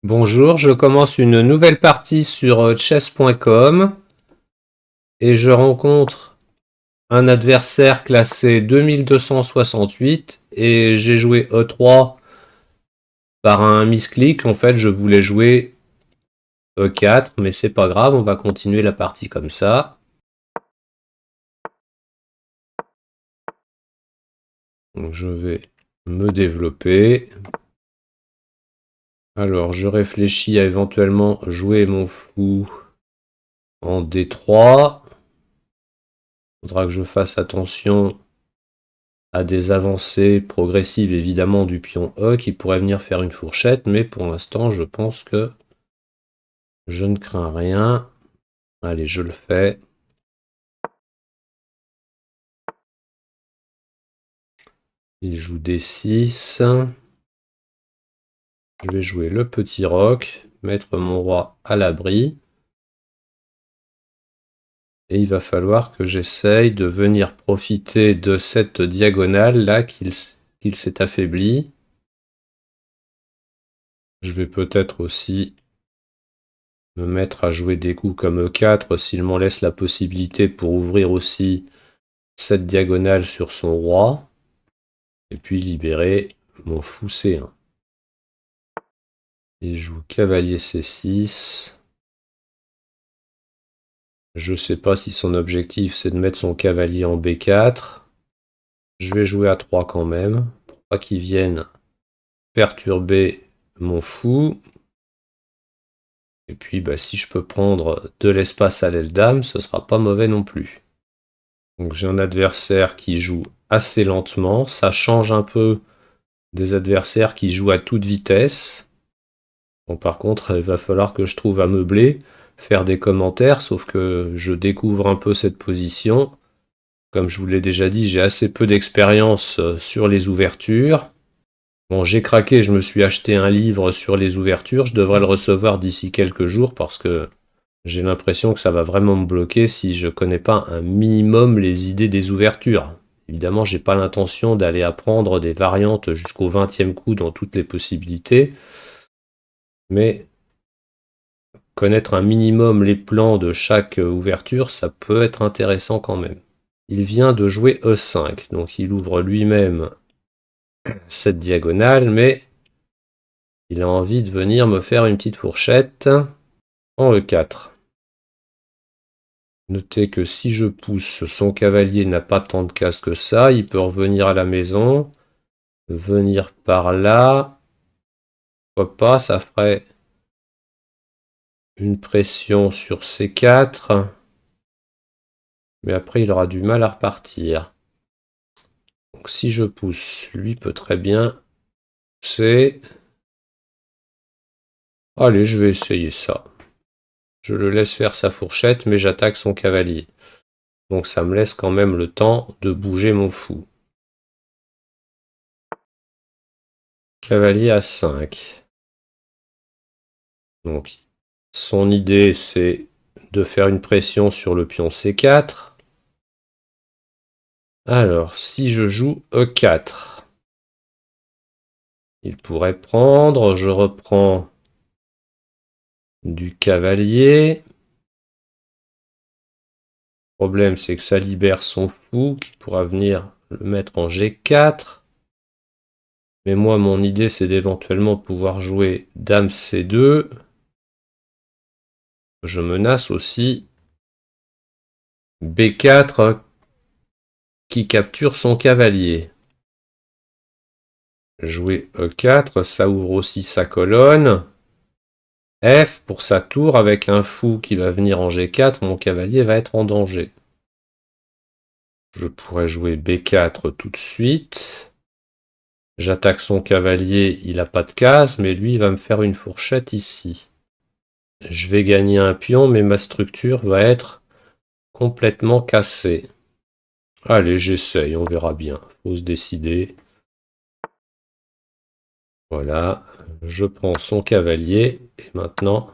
Bonjour, je commence une nouvelle partie sur chess.com et je rencontre un adversaire classé 2268 et j'ai joué E3 par un misclick. En fait, je voulais jouer E4, mais c'est pas grave, on va continuer la partie comme ça. Donc je vais me développer. Alors, je réfléchis à éventuellement jouer mon fou en D3. Faudra que je fasse attention à des avancées progressives évidemment du pion E qui pourrait venir faire une fourchette, mais pour l'instant je pense que je ne crains rien. Allez, je le fais. Il joue D6. Je vais jouer le petit roc, mettre mon roi à l'abri. Et il va falloir que j'essaye de venir profiter de cette diagonale là qu'il s'est affaibli. Je vais peut-être aussi me mettre à jouer des coups comme E4 s'il m'en laisse la possibilité pour ouvrir aussi cette diagonale sur son roi. Et puis libérer mon fou C1. Il joue cavalier C6. Je sais pas si son objectif c'est de mettre son cavalier en B4. Je vais jouer à 3 quand même, pour pas qu'il vienne perturber mon fou. Et puis si je peux prendre de l'espace à l'aile dame, ce sera pas mauvais non plus. Donc j'ai un adversaire qui joue assez lentement. Ça change un peu des adversaires qui jouent à toute vitesse. Bon, par contre, il va falloir que je trouve à meubler, faire des commentaires, sauf que je découvre un peu cette position. Comme je vous l'ai déjà dit, j'ai assez peu d'expérience sur les ouvertures. Bon, j'ai craqué, je me suis acheté un livre sur les ouvertures. Je devrais le recevoir d'ici quelques jours parce que j'ai l'impression que ça va vraiment me bloquer si je connais pas un minimum les idées des ouvertures. Évidemment, j'ai pas l'intention d'aller apprendre des variantes jusqu'au 20e coup dans toutes les possibilités. Mais connaître un minimum les plans de chaque ouverture, ça peut être intéressant quand même. Il vient de jouer E5, donc il ouvre lui-même cette diagonale, mais il a envie de venir me faire une petite fourchette en E4. Notez que si je pousse, son cavalier n'a pas tant de cases que ça, il peut revenir à la maison, venir par là. Pourquoi pas, ça ferait une pression sur C4, mais après il aura du mal à repartir. Donc si je pousse, lui peut très bien pousser. Allez, je vais essayer ça. Je le laisse faire sa fourchette, mais j'attaque son cavalier. Donc ça me laisse quand même le temps de bouger mon fou. Cavalier à 5. Donc son idée c'est de faire une pression sur le pion C4. Alors si je joue E4, il pourrait prendre, je reprends du cavalier. Le problème c'est que ça libère son fou qui pourra venir le mettre en G4. Mais moi mon idée c'est d'éventuellement pouvoir jouer Dame C2. Je menace aussi B4 qui capture son cavalier. Jouer E4, ça ouvre aussi sa colonne. F pour sa tour avec un fou qui va venir en G4, mon cavalier va être en danger. Je pourrais jouer B4 tout de suite. J'attaque son cavalier, il n'a pas de case, mais lui il va me faire une fourchette ici. Je vais gagner un pion, mais ma structure va être complètement cassée. Allez, j'essaye, on verra bien. Faut se décider. Voilà, je prends son cavalier et maintenant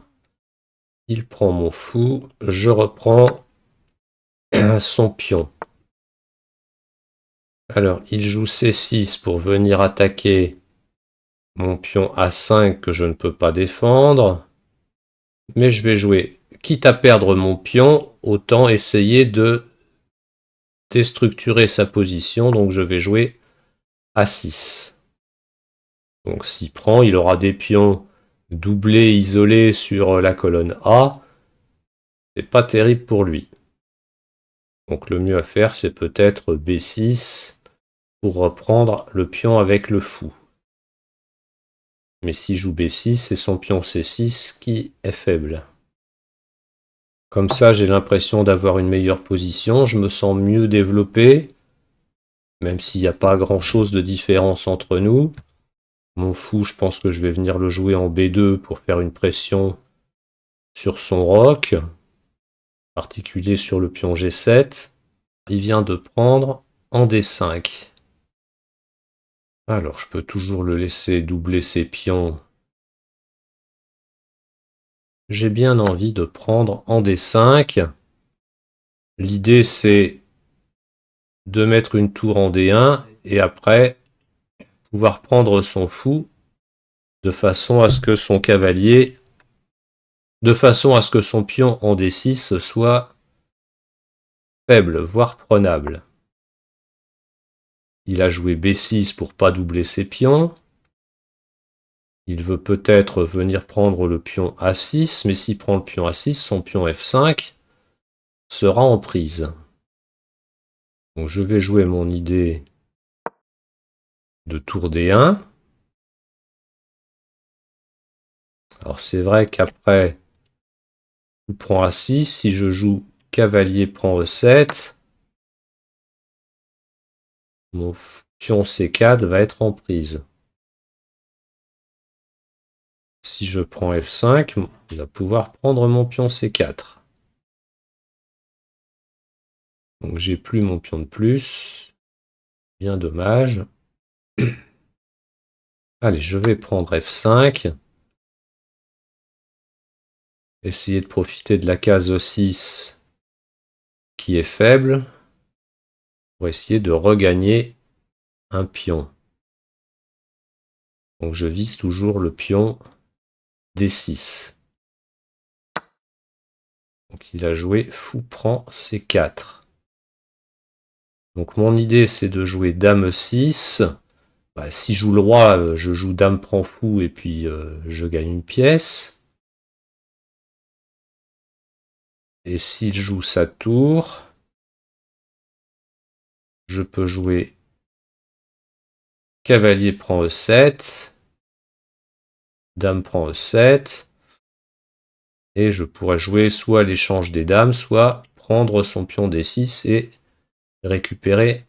il prend mon fou, je reprends son pion. Alors il joue C6 pour venir attaquer mon pion A5 que je ne peux pas défendre. Mais je vais jouer, quitte à perdre mon pion, autant essayer de déstructurer sa position. Donc je vais jouer A6. Donc s'il prend, il aura des pions doublés, isolés sur la colonne A. C'est pas terrible pour lui. Donc le mieux à faire, c'est peut-être B6 pour reprendre le pion avec le fou. Mais s'il joue B6, c'est son pion C6 qui est faible. Comme ça, j'ai l'impression d'avoir une meilleure position. Je me sens mieux développé, même s'il n'y a pas grand-chose de différence entre nous. Mon fou, je pense que je vais venir le jouer en B2 pour faire une pression sur son roc, en particulier sur le pion G7. Il vient de prendre en D5. Alors, je peux toujours le laisser doubler ses pions. J'ai bien envie de prendre en D5. L'idée, c'est de mettre une tour en D1 et après pouvoir prendre son fou de façon à ce que son cavalier, de façon à ce que son pion en D6 soit faible, voire prenable. Il a joué B6 pour pas doubler ses pions. Il veut peut-être venir prendre le pion A6, mais s'il prend le pion A6, son pion F5 sera en prise. Donc je vais jouer mon idée de tour D1. Alors c'est vrai qu'après, il prend A6. Si je joue cavalier prend E7, mon pion C4 va être en prise. Si je prends F5, il va pouvoir prendre mon pion C4. Donc j'ai plus mon pion de plus. Bien dommage. Allez, je vais prendre F5. Essayer de profiter de la case E6 qui est faible pour essayer de regagner un pion. Donc je vise toujours le pion D6. Donc il a joué fou prend C4. Donc mon idée c'est de jouer dame E6. Si je joue le roi, je joue dame prend fou et puis je gagne une pièce. Et s'il joue sa tour, je peux jouer cavalier prend E7, dame prend E7, et je pourrais jouer soit l'échange des dames, soit prendre son pion D6 et récupérer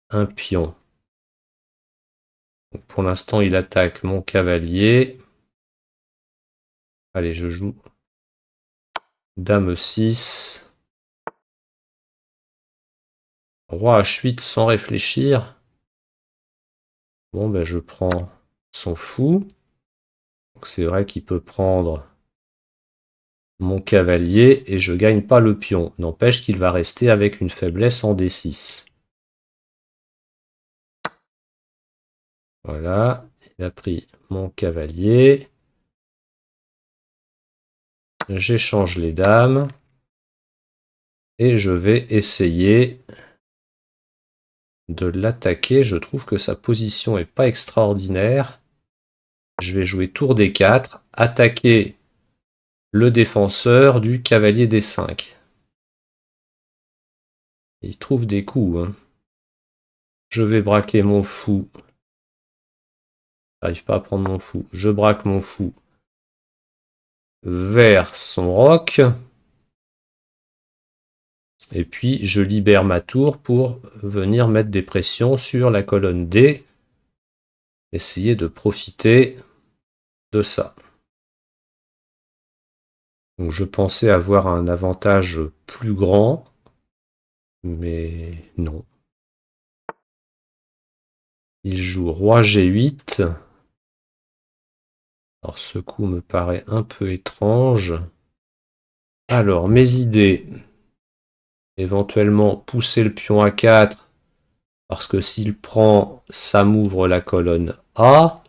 un pion. Donc pour l'instant, il attaque mon cavalier. Allez, je joue dame E6. Roi H8 sans réfléchir. Bon, ben je prends son fou. C'est vrai qu'il peut prendre mon cavalier et je gagne pas le pion. N'empêche qu'il va rester avec une faiblesse en D6. Voilà, il a pris mon cavalier. J'échange les dames. Et je vais essayer de l'attaquer. Je trouve que sa position n'est pas extraordinaire. Je vais jouer tour D4, attaquer le défenseur du cavalier D5. Il trouve des coups. Hein. Je vais braquer mon fou. J'arrive pas à prendre mon fou. Je braque mon fou vers son roc. Et puis je libère ma tour pour venir mettre des pressions sur la colonne D. Essayer de profiter de ça. Donc je pensais avoir un avantage plus grand, mais non. Il joue roi G8. Alors ce coup me paraît un peu étrange. Alors mes idées. Éventuellement pousser le pion A4, parce que s'il prend, ça m'ouvre la colonne A.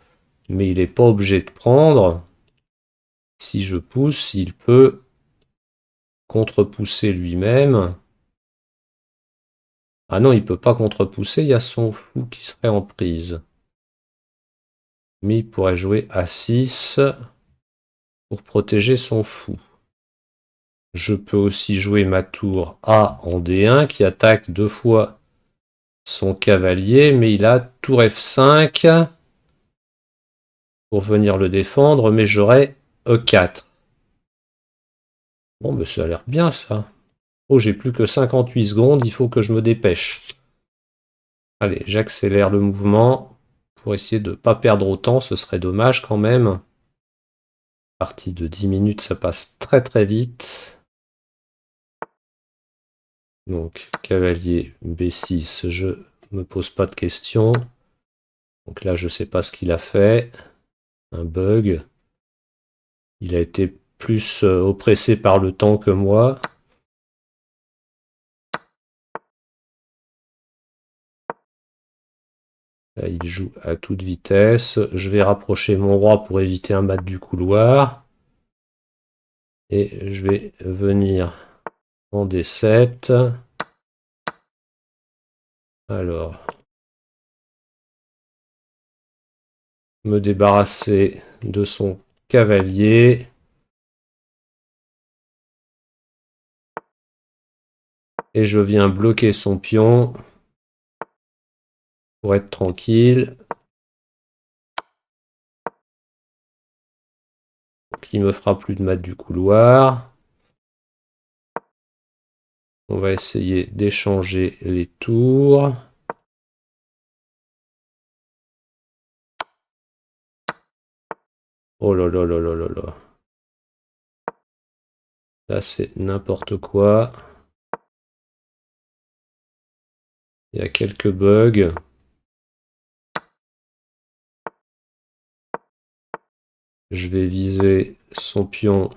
Mais il n'est pas obligé de prendre. Si je pousse, il peut contre-pousser lui-même. Ah non, il peut pas contre-pousser, il y a son fou qui serait en prise. Mais il pourrait jouer à 6 pour protéger son fou. Je peux aussi jouer ma tour A en D1 qui attaque 2 fois son cavalier, mais il a tour F5 pour venir le défendre, mais j'aurai E4. Bon, mais ça a l'air bien ça. Oh, j'ai plus que 58 secondes, il faut que je me dépêche. Allez, j'accélère le mouvement pour essayer de ne pas perdre autant, ce serait dommage quand même. Partie de 10 minutes, ça passe très très vite. Donc, cavalier B6, je me pose pas de questions. Donc là, je sais pas ce qu'il a fait. Un bug. Il a été plus oppressé par le temps que moi. Là, il joue à toute vitesse. Je vais rapprocher mon roi pour éviter un mat du couloir. Et je vais venir en D7. Alors, me débarrasser de son cavalier. Et je viens bloquer son pion pour être tranquille. Donc, il me fera plus de mat du couloir. On va essayer d'échanger les tours. Oh là là là là là là. Là, c'est n'importe quoi. Il y a quelques bugs. Je vais viser son pion.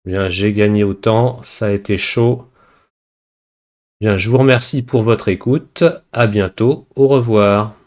Bien, j'ai gagné autant. Ça a été chaud. Bien, je vous remercie pour votre écoute. À bientôt. Au revoir.